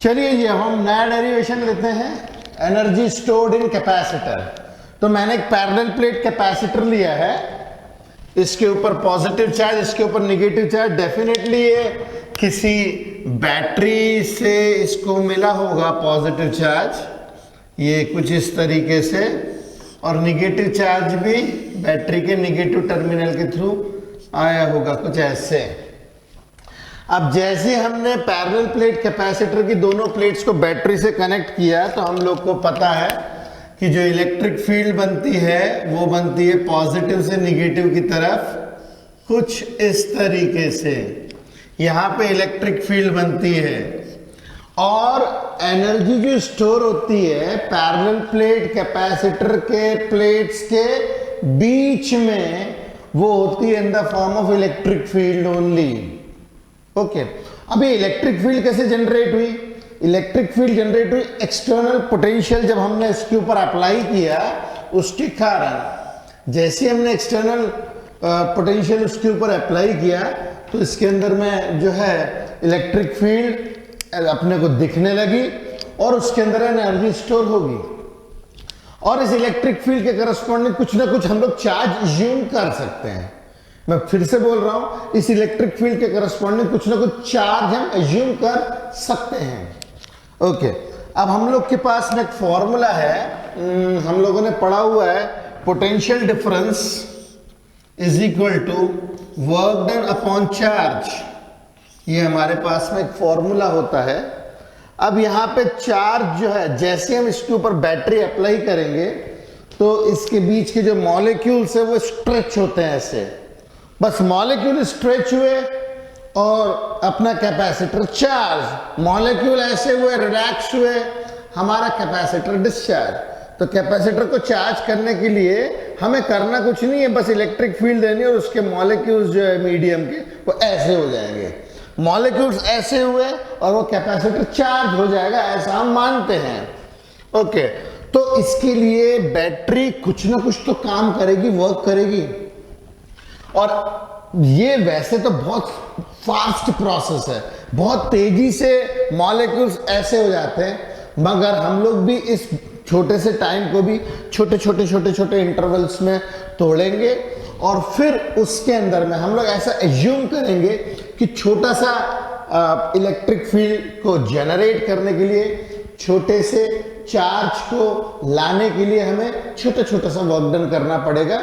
चलिए ये हम नया डेरिवेशन लेते हैं, एनर्जी स्टोर्ड इन कैपेसिटर। तो मैंने एक पैरेलल प्लेट कैपेसिटर लिया है, इसके ऊपर पॉजिटिव चार्ज, इसके ऊपर नेगेटिव चार्ज। डेफिनेटली ये किसी बैटरी से इसको मिला होगा पॉजिटिव चार्ज, ये कुछ इस तरीके से, और नेगेटिव चार्ज भी बैटरी के नेगेटिव टर्मिनल के थ्रू आया होगा, कुछ ऐसे। अब जैसे हमने पैरेलल प्लेट कैपेसिटर की दोनों प्लेट्स को बैटरी से कनेक्ट किया, तो हम लोग को पता है कि जो इलेक्ट्रिक फील्ड बनती है वो बनती है पॉजिटिव से निगेटिव की तरफ, कुछ इस तरीके से। यहाँ पे इलेक्ट्रिक फील्ड बनती है और एनर्जी जो स्टोर होती है पैरेलल प्लेट कैपेसिटर के प्लेट्स के बीच में, वो होती है in the form of electric field only. Okay, अब ये इलेक्ट्रिक फील्ड कैसे जनरेट हुई? इलेक्ट्रिक फील्ड जनरेट हुई एक्सटर्नल पोटेंशियल जब हमने इसके ऊपर अप्लाई किया, उसके कारण जैसे हमने एक्सटर्नल पोटेंशियल उसके ऊपर अप्लाई किया, तो इसके अंदर में जो है इलेक्ट्रिक फील्ड अपने को दिखने लगी और उसके अंदर एनर्जी स्टोर होगी। और इस इलेक्ट्रिक फील्ड के करस्पॉन्डिंग कुछ ना कुछ हम लोग चार्ज अज्यूम कर सकते हैं। मैं फिर से बोल रहा हूं, इस इलेक्ट्रिक फील्ड के करस्पॉन्डिंग कुछ ना कुछ चार्ज हम अज्यूम कर सकते हैं। ओके, अब हम लोग के पास में एक फॉर्मूला है, हम लोगों ने पढ़ा हुआ है, potential difference is equal to work done upon charge. ये हमारे पास में एक फॉर्मूला होता है। अब यहाँ पे चार्ज जो है, जैसे हम इसके ऊपर बैटरी अप्लाई करेंगे तो इसके बीच के जो मॉलिक्यूल्स है वो स्ट्रेच होते हैं ऐसे, बस मॉलिक्यूल स्ट्रेच हुए और अपना कैपेसिटर चार्ज, मॉलिक्यूल ऐसे हुए रिलैक्स हुए, हमारा कैपेसिटर डिस्चार्ज। तो कैपेसिटर को चार्ज करने के लिए हमें करना कुछ नहीं है, बस इलेक्ट्रिक फील्ड देनी और उसके मॉलिक्यूल्स जो है मीडियम के वो ऐसे हो जाएंगे, मॉलिक्यूल्स ऐसे हुए और वो कैपेसिटर चार्ज हो जाएगा, ऐसा हम मानते हैं। ओके, तो इसके लिए बैटरी कुछ ना कुछ तो काम करेगी, वर्क करेगी। और ये वैसे तो बहुत फास्ट प्रोसेस है, बहुत तेजी से मॉलिक्यूल्स ऐसे हो जाते हैं, मगर हम लोग भी इस छोटे से टाइम को भी छोटे छोटे इंटरवल्स में तोड़ेंगे और फिर उसके अंदर में हम लोग ऐसा एज्यूम करेंगे कि छोटा सा इलेक्ट्रिक फील्ड को जनरेट करने के लिए, छोटे से चार्ज को लाने के लिए हमें छोटा सा वर्क डन करना पड़ेगा,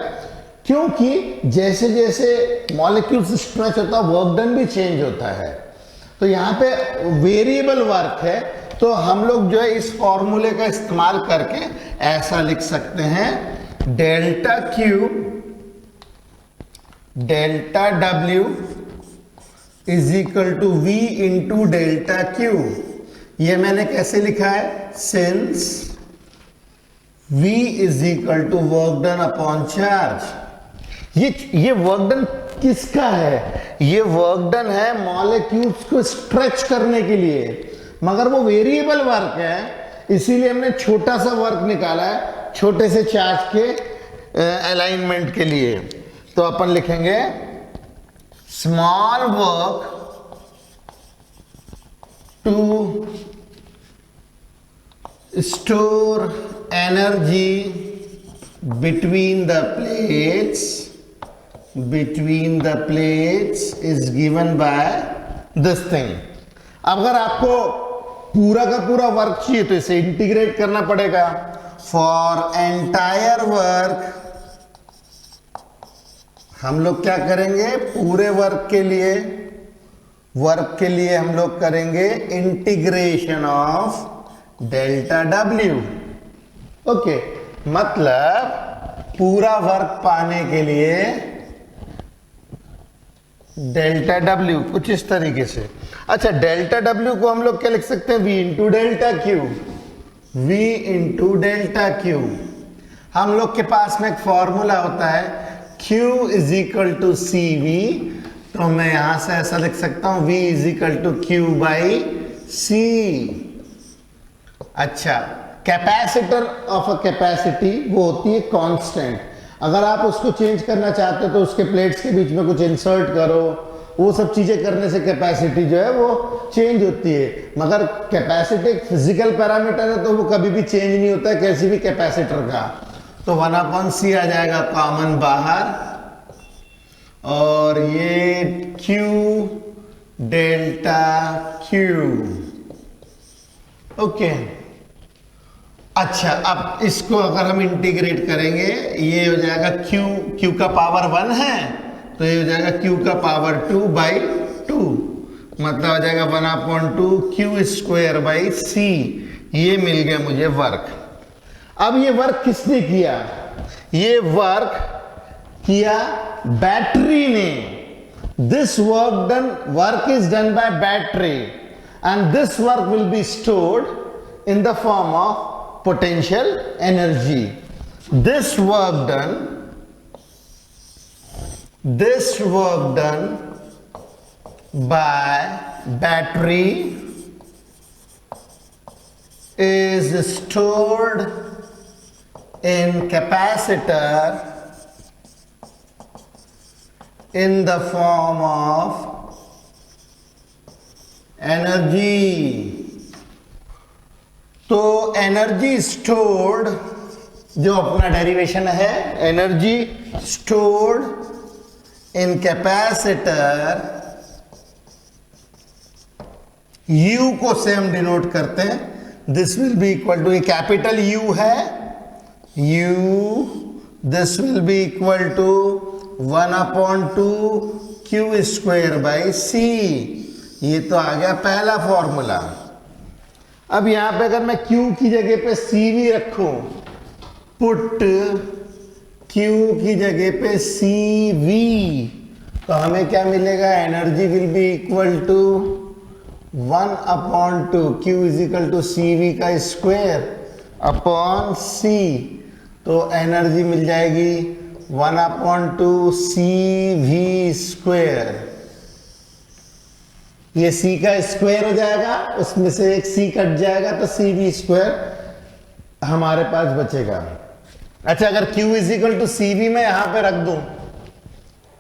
क्योंकि जैसे जैसे मॉलिक्यूल्स स्ट्रेच होता है वर्क डन भी चेंज होता है। तो यहाँ पे वेरिएबल वर्क है, तो हम लोग जो है इस फॉर्मूले का इस्तेमाल करके ऐसा लिख सकते हैं, delta Q delta W is equal to V into delta Q. ये मैंने कैसे लिखा है? Since V is equal to work done upon charge. ये वर्क डन किसका है? ये वर्क डन है मॉलिक्यूल्स को स्ट्रेच करने के लिए, मगर वो वेरिएबल वर्क है, इसीलिए हमने छोटा सा वर्क निकाला है छोटे से चार्ज के अलाइनमेंट के लिए। तो अपन लिखेंगे small work to store energy between the plates is given by this thing। अगर आपको पूरा का पूरा वर्क चाहिए तो इसे इंटीग्रेट करना पड़ेगा। फॉर एंटायर वर्क हम लोग क्या करेंगे? पूरे वर्क के लिए हम लोग करेंगे integration of delta W. Okay, मतलब पूरा वर्क पाने के लिए डेल्टा डब्ल्यू कुछ इस तरीके से। अच्छा, डेल्टा डब्ल्यू को हम लोग क्या लिख सकते हैं? V into delta Q, V into delta Q. हम लोग के पास में एक फॉर्मूला होता है Q is equal to C V, तो मैं यहां से ऐसा लिख सकता हूं V is equal to Q by C. अच्छा, कैपेसिटर ऑफ अ कैपेसिटी वो होती है कांस्टेंट। अगर आप उसको चेंज करना चाहते हो तो उसके प्लेट्स के बीच में कुछ इंसर्ट करो वो सब चीजें करने से कैपेसिटी जो है वो चेंज होती है, मगर कैपेसिटी एक फिजिकल पैरामीटर है तो वो कभी भी चेंज नहीं होता है किसी भी कैपेसिटर का। तो 1/c आ जाएगा कॉमन बाहर, और ये Q डेल्टा Q। ओके, अच्छा अब इसको अगर हम इंटीग्रेट करेंगे, ये हो जाएगा Q का पावर 1 है तो ये हो जाएगा Q का पावर 2/2, मतलब आ जाएगा 1/2 Q²/c। ये मिल गया मुझे वर्क। अब ये वर्क किसने किया? ये वर्क किया बैटरी ने। This work is done by battery and this work will be stored in the form of potential energy. This work done by battery is stored in capacitor in the form of energy. तो energy stored, जो अपना derivation है, energy stored in capacitor, U को से हम denote करते हैं, this will be equal to, ये कैपिटल U है, U, this will be equal to 1/2 Q²/c। ये तो आ गया पहला फॉर्मूला। अब यहां पे अगर मैं Q की जगह पे CV रखूं, पुट Q की जगह पे CV, तो हमें क्या मिलेगा? Energy will be equal to 1/2 Q is equal to CV का स्क्वायर अपॉन C। तो एनर्जी मिल जाएगी 1/2 CV²। ये C का स्क्वायर हो जाएगा, उसमें से एक C कट जाएगा तो CV² हमारे पास बचेगा। अच्छा, अगर Q is equal to CV में यहां पे रख दूं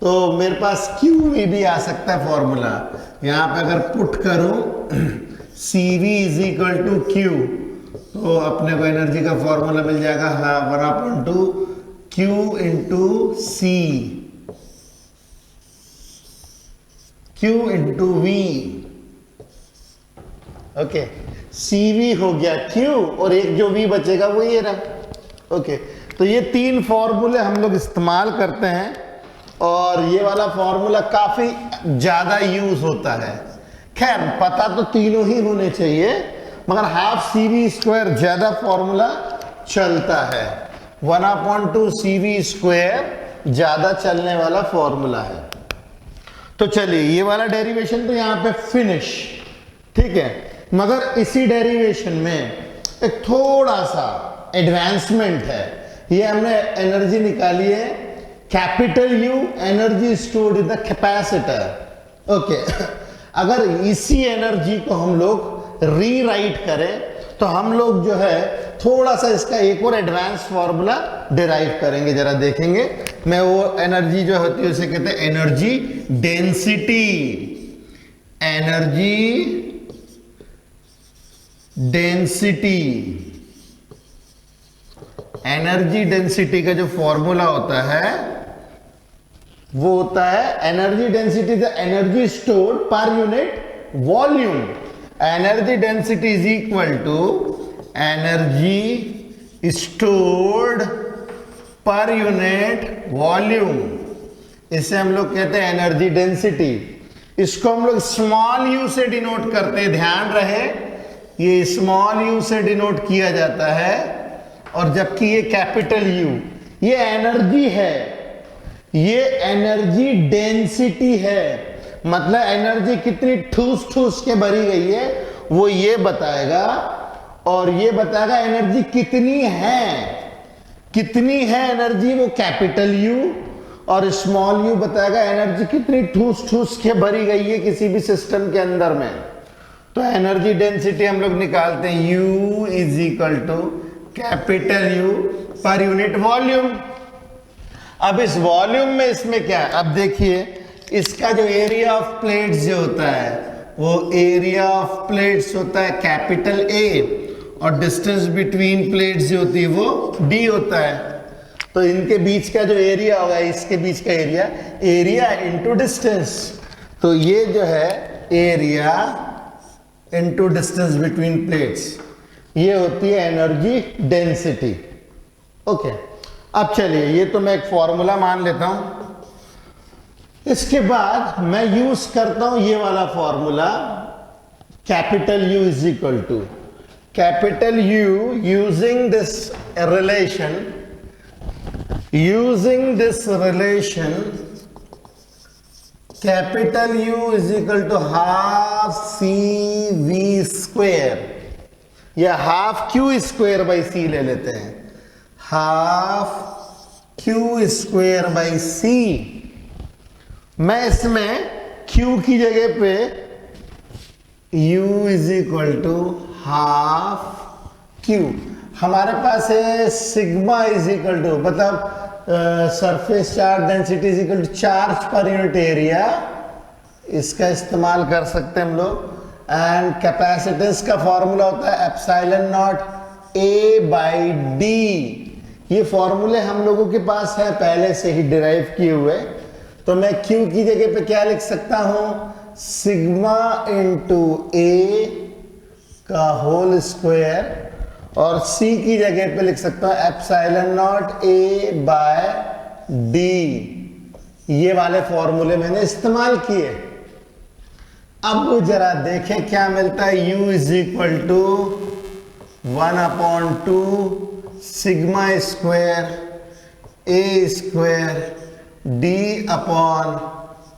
तो मेरे पास QV भी आ सकता है फॉर्मूला। यहां पे अगर पुट करूं CV is equal to Q, तो अपने को एनर्जी का फॉर्मूला मिल जाएगा 1/2 Q into C, Q into V। Okay, CV हो गया Q और एक जो V बचेगा वो ये रहा। ओके, तो ये 3 फॉर्मूले हम लोग इस्तेमाल करते हैं और ये वाला फॉर्मूला काफी ज्यादा यूज होता है। खैर पता तो तीनों ही होने चाहिए, मगर ½ CV² ज्यादा फॉर्मूला चलता है। 1/2 CV² ज्यादा चलने वाला फॉर्मूला है। तो चलिए, ये वाला डेरिवेशन तो यहां पे फिनिश, ठीक है। मगर इसी डेरिवेशन में एक थोड़ा सा एडवांसमेंट है। ये हमने एनर्जी निकाली है capital U, energy stored in the capacitor. Okay, अगर इसी एनर्जी को हम लोग रीराइट करें तो हम लोग जो है थोड़ा सा इसका एक और एडवांस फॉर्मूला डिराइव करेंगे, जरा देखेंगे। मैं वो एनर्जी जो होती है उसे कहते हैं energy density. Energy density, energy density का जो फॉर्मूला होता है वो होता है energy density the energy stored per unit volume. Energy density is equal to energy stored per unit volume. इसे हम लोग कहते हैं एनर्जी डेंसिटी। इसको हम लोग स्मॉल u से डिनोट करते हैं, ध्यान रहे ये स्मॉल u से डिनोट किया जाता है, और जबकि ये कैपिटल U ये एनर्जी है, ये एनर्जी डेंसिटी है। मतलब एनर्जी कितनी ठूस ठूस के भरी गई है वो ये बताएगा, और ये बताएगा एनर्जी कितनी है एनर्जी, वो कैपिटल U, और स्मॉल u बताएगा एनर्जी कितनी ठूस ठूस के भरी गई है किसी भी सिस्टम के अंदर में। तो एनर्जी डेंसिटी हम लोग निकालते हैं U is equal to capital U per unit volume. अब इस वॉल्यूम में इसमें क्या है, अब देखिए इसका जो एरिया ऑफ प्लेट्स जो होता है वो एरिया ऑफ प्लेट्स होता है कैपिटल ए, और डिस्टेंस बिटवीन प्लेट्स जो होती है वो डी होता है। तो इनके बीच का जो एरिया होगा, इसके बीच का एरिया, एरिया इनटू डिस्टेंस, तो ये जो है area into distance between plates, ये होती है एनर्जी डेंसिटी। ओके, अब चलिए ये तो मैं एक फॉर्मूला मान लेता हूं। इसके बाद मैं यूज करता हूं ये वाला formula, capital U is equal to capital U, using this relation capital U is equal to half CV square, या half Q square by C ले लेते हैं, half Q square by C। मैं इसमें Q की जगह पे U is equal to half Q, हमारे पास है सिग्मा इज इक्वल टू, मतलब surface charge density is equal to charge per unit area, इसका इस्तेमाल कर सकते हैं हम लोग। एंड कैपेसिटेंस का फॉर्मूला होता है epsilon not A by D. ये फॉर्मूले हम लोगों के पास है पहले से ही डिराइव किए हुए, तो मैं Q की जगह पे क्या लिख सकता हूं, सिग्मा इंटू A का होल स्क्वायर, और C की जगह पे लिख सकता हूं epsilon not A by D. ये वाले फॉर्मूले मैंने इस्तेमाल किए। अब जरा देखें क्या मिलता है, U is equal to 1/2 sigma square A square D upon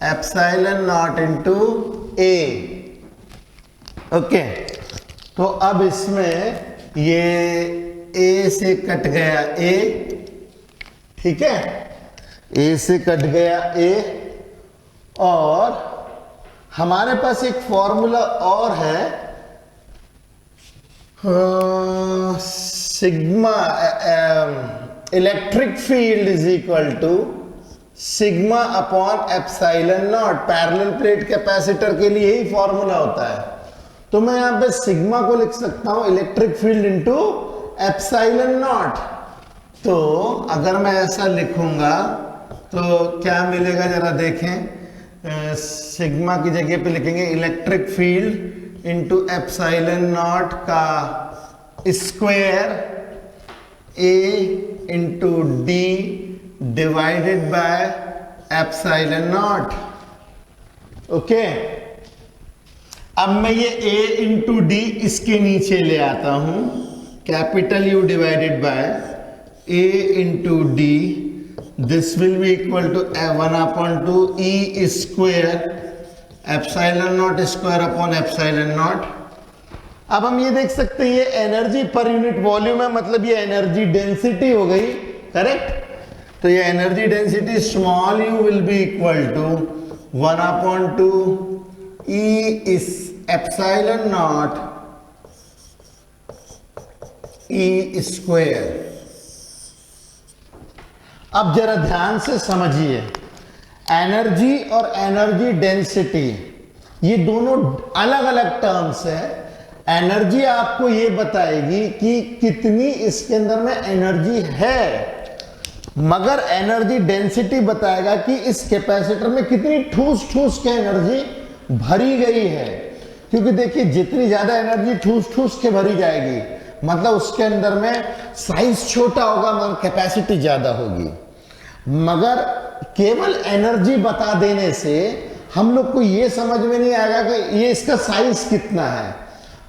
epsilon not into A। Okay, तो अब इसमें ये A से कट गया A, ठीक है, A से कट गया A, और हमारे पास एक फॉर्मूला और है, sigma electric field is equal to sigma upon epsilon not. Parallel plate capacitor के लिए ही फॉर्मूला होता है, तो मैं यहां पे सिग्मा को लिख सकता हूं electric field into epsilon not. तो अगर मैं ऐसा लिखूंगा तो क्या मिलेगा जरा देखें, सिग्मा की जगह पे लिखेंगे electric field into epsilon naught का square A into D divided by epsilon naught. Okay, अब मैं ये A इंटू डी इसके नीचे ले आता हूं, capital U divided by A into D, this will be equal to 1/2 E square epsilon not square upon epsilon not. अब हम ये देख सकते हैं ये एनर्जी पर यूनिट वॉल्यूम है, मतलब ये एनर्जी डेंसिटी हो गई, करेक्ट। तो ये energy density small u will be equal to 1/2 E इस एप्सिलॉन नॉट E स्क्वायर। अब जरा ध्यान से समझिए, एनर्जी और एनर्जी डेंसिटी ये दोनों अलग अलग टर्म्स है। एनर्जी आपको ये बताएगी कि कितनी इसके अंदर में एनर्जी है, मगर एनर्जी डेंसिटी बताएगा कि इस कैपेसिटर में कितनी ठूस ठूस के एनर्जी भरी गई है। क्योंकि देखिए जितनी ज्यादा एनर्जी ठूस ठूस के भरी जाएगी, मतलब उसके अंदर में साइज छोटा होगा मगर कैपेसिटी ज्यादा होगी। मगर केवल एनर्जी बता देने से हम लोग को ये समझ में नहीं आएगा कि ये इसका साइज कितना है,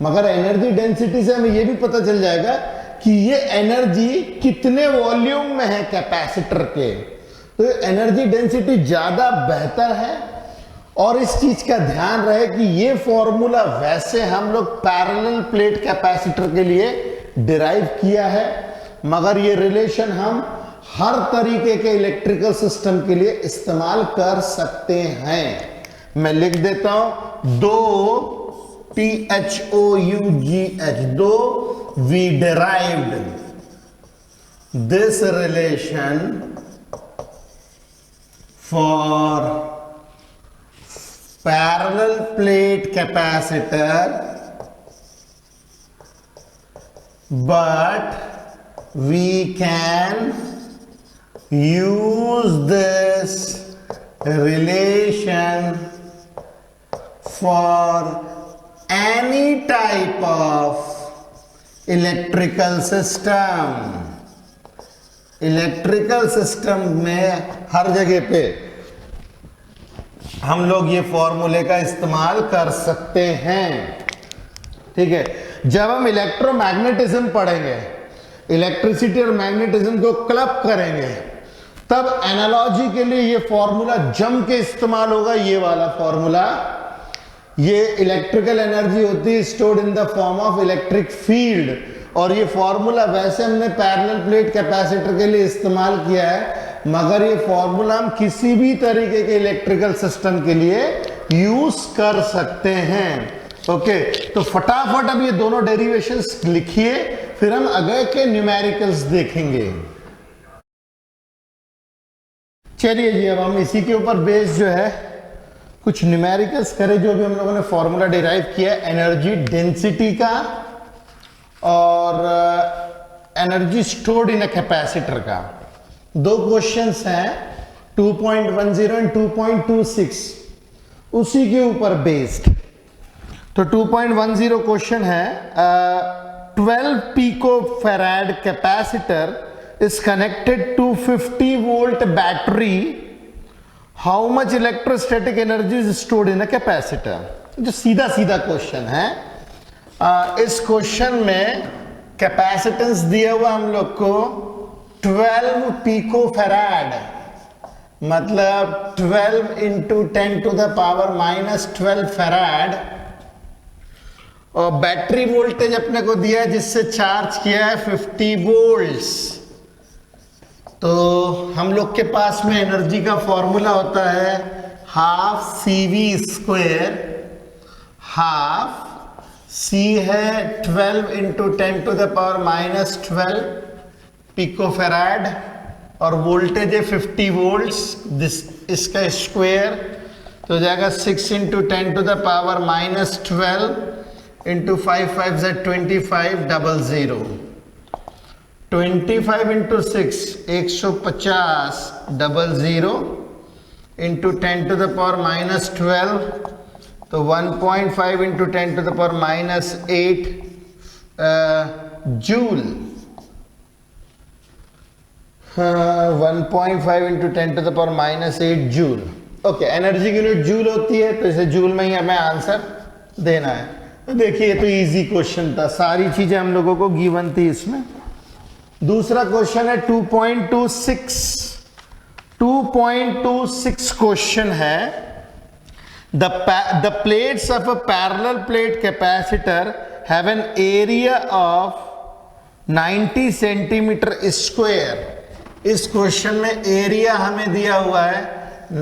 मगर एनर्जी डेंसिटी से हमें ये भी पता चल जाएगा कि ये एनर्जी कितने वॉल्यूम में है कैपेसिटर के। तो एनर्जी डेंसिटी ज्यादा बेहतर है। और इस चीज का ध्यान रहे कि ये फॉर्मूला वैसे हम लोग पैरेलल प्लेट कैपेसिटर के लिए डिराइव किया है, मगर ये रिलेशन हम हर तरीके के इलेक्ट्रिकल सिस्टम के लिए इस्तेमाल कर सकते हैं। मैं लिख देता हूं, दो THOUGH, दो we derived this relation for parallel plate capacitor, but we can use this relation for any type of electrical system में हर जगह पे हम लोग ये फॉर्मूले का इस्तेमाल कर सकते हैं। ठीक है, जब हम इलेक्ट्रोमैग्नेटिज्म पढ़ेंगे, इलेक्ट्रिसिटी और मैग्नेटिज्म को क्लब करेंगे, तब एनालॉजी के लिए ये फॉर्मूला जम के इस्तेमाल होगा। ये वाला फॉर्मूला, ये इलेक्ट्रिकल एनर्जी होती है stored in the form of electric field, और ये फॉर्मूला वैसे हमने पैरेलल प्लेट कैपेसिटर के लिए इस्तेमाल किया है, मगर ये फॉर्मूला हम किसी भी तरीके के इलेक्ट्रिकल सिस्टम के लिए यूज कर सकते हैं। ओके, तो फटाफट अब ये दोनों डेरिवेशंस लिखिए, फिर हम आगे के न्यूमेरिकल्स देखेंगे। चलिए जी, अब हम इसी के ऊपर बेस जो है कुछ न्यूमेरिकल्स करें, जो भी हम लोगों ने फॉर्मूला डिराइव किया है एनर्जी डेंसिटी का और energy stored in a capacitor का। दो क्वेश्चंस हैं 2.10 एंड 2.26, उसी के ऊपर बेस्ड। तो 2.10 क्वेश्चन है 12 picofarad capacitor is connected to 50 volt battery, how much electrostatic energy is stored in a capacitor? जो सीधा सीधा क्वेश्चन है। इस क्वेश्चन में कैपेसिटेंस दिया हुआ हम लोग को 12 पिकोफैराड, मतलब 12 into 10 to the power -12 farad, और बैटरी वोल्टेज अपने को दिया है जिससे चार्ज किया है 50 वोल्ट्स। तो हम लोग के पास में एनर्जी का फॉर्मूला होता है हाफ CV², हाफ C है 12 into 10 to the power -12 picofarad, और वोल्टेज है 50 वोल्ट्स, इसका स्क्वायर तो हो जाएगा 6 into 10 to the power -12 into 5 5 = 25 00, 25 into 6 150 00 into 10 to the power -12, तो 1.5 into 10 to the power -8 joule, 1.5 into 10 to the power -8 joule. Okay, energy की unit joule होती है, तो इसे जूल में ही हमें आंसर देना है। तो देखिए, ये तो इजी क्वेश्चन था, सारी चीजें हम लोगों को गिवन थी इसमें। दूसरा क्वेश्चन है 2.26 क्वेश्चन है the plates of a parallel plate capacitor have an area of 90 centimetre square. इस क्वेश्चन में एरिया हमें दिया हुआ है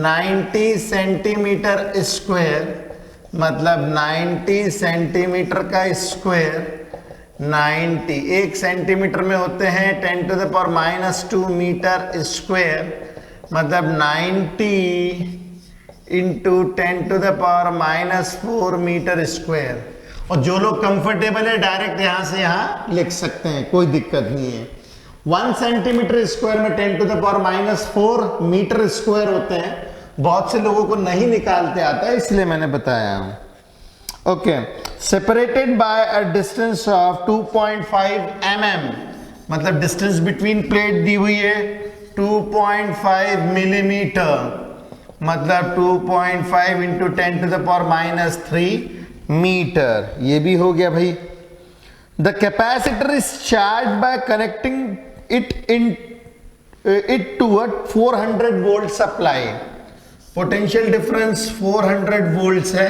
90 सेंटीमीटर स्क्वायर, मतलब 90 सेंटीमीटर का स्क्वायर 90, 1 सेंटीमीटर में होते हैं 10 to the power -2 metre square, मतलब 90 into 10 to the power -4 metre square. और जो लोग कंफर्टेबल है डायरेक्ट यहां से यहां लिख सकते हैं, कोई दिक्कत नहीं है। 1 सेंटीमीटर स्क्वायर में 10 to the power -4 metre square होते हैं। बहुत से लोगों को नहीं निकालते आता है, इसलिए मैंने बताया। Okay, separated by a distance of 2.5 mm, मतलब डिस्टेंस बिटवीन प्लेट दी हुई है 2.5 मिलीमीटर, मतलब 2.5 into 10 to the power -3 metre. ये भी हो गया भाई। The capacitor is charged by connecting it to a 400 volt supply. Potential difference 400 volts है,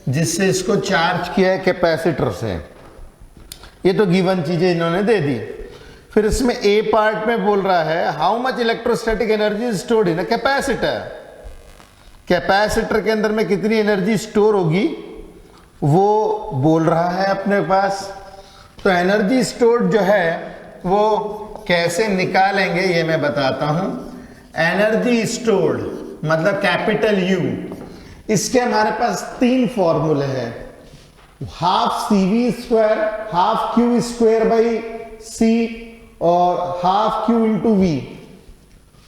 जिससे इसको चार्ज किया है कैपेसिटर से। ये तो गिवन चीजें इन्होंने दे दी। फिर इसमें ए पार्ट में बोल रहा है how much electrostatic energy is stored in a capacitor. Capacitor के अंदर में कितनी एनर्जी स्टोर होगी वो बोल रहा है अपने पास। तो एनर्जी स्टोर्ड जो है वो कैसे निकालेंगे ये मैं बताता हूं। एनर्जी स्टोर्ड मतलब कैपिटल यू, इसके हमारे पास तीन फॉर्मूले हैं, half C V square, half Q square by C और हाफ क्यू इंटू वी।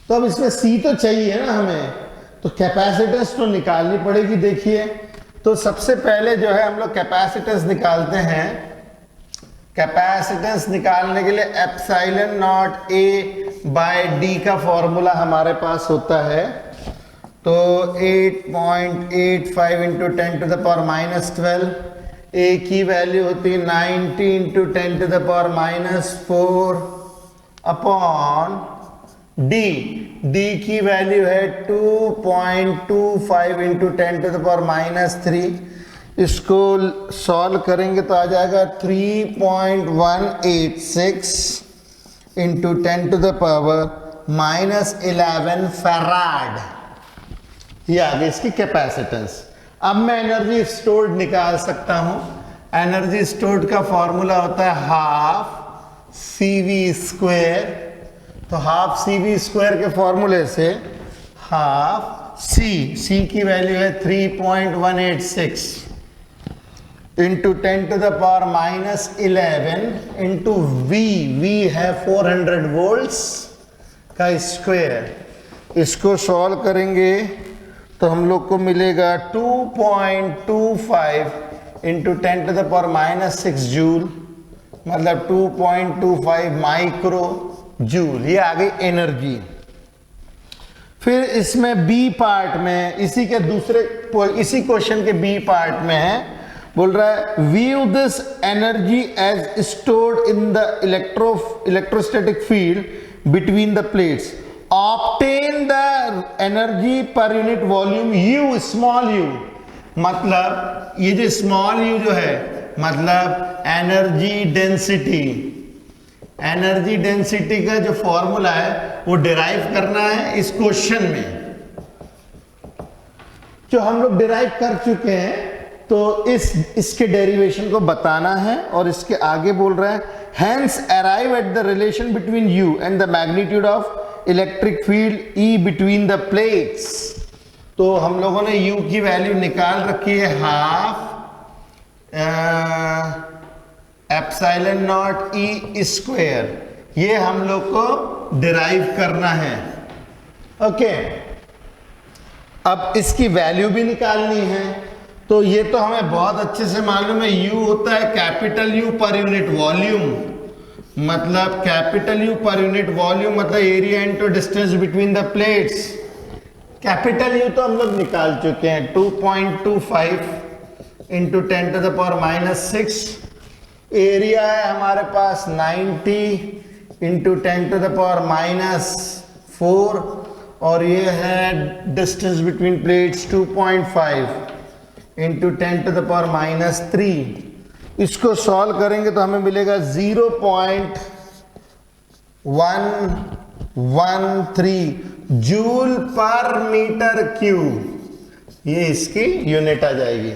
तो अब इसमें सी तो चाहिए ना हमें, तो कैपेसिटेंस तो निकालनी पड़ेगी। देखिए, तो सबसे पहले जो है हम लोग कैपेसिटेंस निकालते हैं। कैपेसिटेंस निकालने के लिए epsilon not A by D का फॉर्मूला हमारे पास होता है। तो 8.85 into 10 to the power minus 12, A की वैल्यू होती है 90 into 10 to the power minus 4 upon D, D की वैल्यू है 2.25 into 10 to the power minus 3। इसको सॉल्व करेंगे तो आ जाएगा 3.186 into 10 to the power minus 11 farad. ये आ गई इसकी कैपेसिटेंस। अब मैं एनर्जी स्टोर्ड निकाल सकता हूं। एनर्जी स्टोर्ड का फॉर्मूला होता है हाफ सी वी स्क्वायर। तो हाफ सी वी स्क्वायर के फॉर्मूले से हाफ सी की वैल्यू है 3.186 into 10 to the power minus 11 into V है 400 वोल्ट्स का स्क्वायर। इसको सॉल्व करेंगे तो हम लोग को मिलेगा 2.25 into 10 to the power minus 6 joule, मतलब 2.25 माइक्रो जूल। ये आ गई एनर्जी। फिर इसमें बी पार्ट में, इसी क्वेश्चन के बी पार्ट में है, बोल रहा है view this energy as stored in the electrostatic field between the plates, obtain the energy per unit volume u, small u. मतलब ये जो स्मॉल यू जो है मतलब एनर्जी डेंसिटी। एनर्जी डेंसिटी का जो फॉर्मूला है वो डिराइव करना है इस क्वेश्चन में, जो हम लोग डिराइव कर चुके हैं। तो इसके डेरिवेशन को बताना है और इसके आगे बोल रहा है hence arrive at the relation between you and the magnitude of electric field E between the plates. तो हम लोगों ने यू की वैल्यू निकाल रखी है half epsilon not E square. ये हम लोग को डिराइव करना है। ओके, अब इसकी वैल्यू भी निकालनी है। तो ये तो हमें बहुत अच्छे से मालूम है, यू होता है capital U per unit volume. मतलब capital U per unit volume मतलब area into distance between the plates. Capital U तो हम लोग निकाल चुके हैं 2.25 into 10 to the power minus 6। Area है हमारे पास 90 into 10 to the power minus 4 और ये है distance between plates 2.5 into 10 to the power minus 3। इसको सॉल्व करेंगे तो हमें मिलेगा 0.113 जूल पर मीटर क्यूब। ये इसकी यूनिट आ जाएगी।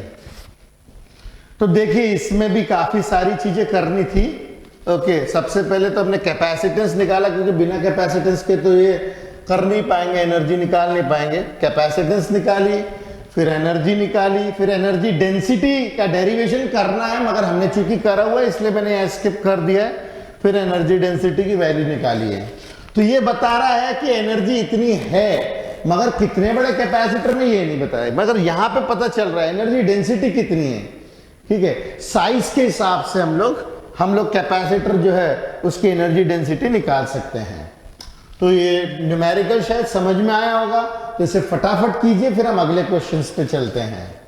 तो देखिए इसमें भी काफी सारी चीजें करनी थी। ओके, सबसे पहले तो हमने कैपेसिटेंस निकाला, क्योंकि बिना कैपेसिटेंस के तो ये कर नहीं पाएंगे, एनर्जी निकाल नहीं पाएंगे। कैपेसिटेंस निकाली, फिर एनर्जी निकाली, फिर एनर्जी डेंसिटी का डेरिवेशन करना है, मगर हमने चूंकि करा हुआ है इसलिए मैंने यहाँ स्किप कर दिया है। फिर एनर्जी डेंसिटी की वैल्यू निकाली है। तो ये बता रहा है कि एनर्जी इतनी है, मगर कितने बड़े कैपेसिटर में ये नहीं बताया, मगर यहाँ पे पता चल रहा है एनर्जी डेंसिटी कितनी है। ठीक है, साइज के हिसाब से हम लोग कैपेसिटर जो है उसकी एनर्जी डेंसिटी निकाल सकते हैं। तो ये न्यूमेरिकल शायद समझ में आया होगा, तो इसे फटाफट कीजिए, फिर हम अगले क्वेश्चंस पे चलते हैं।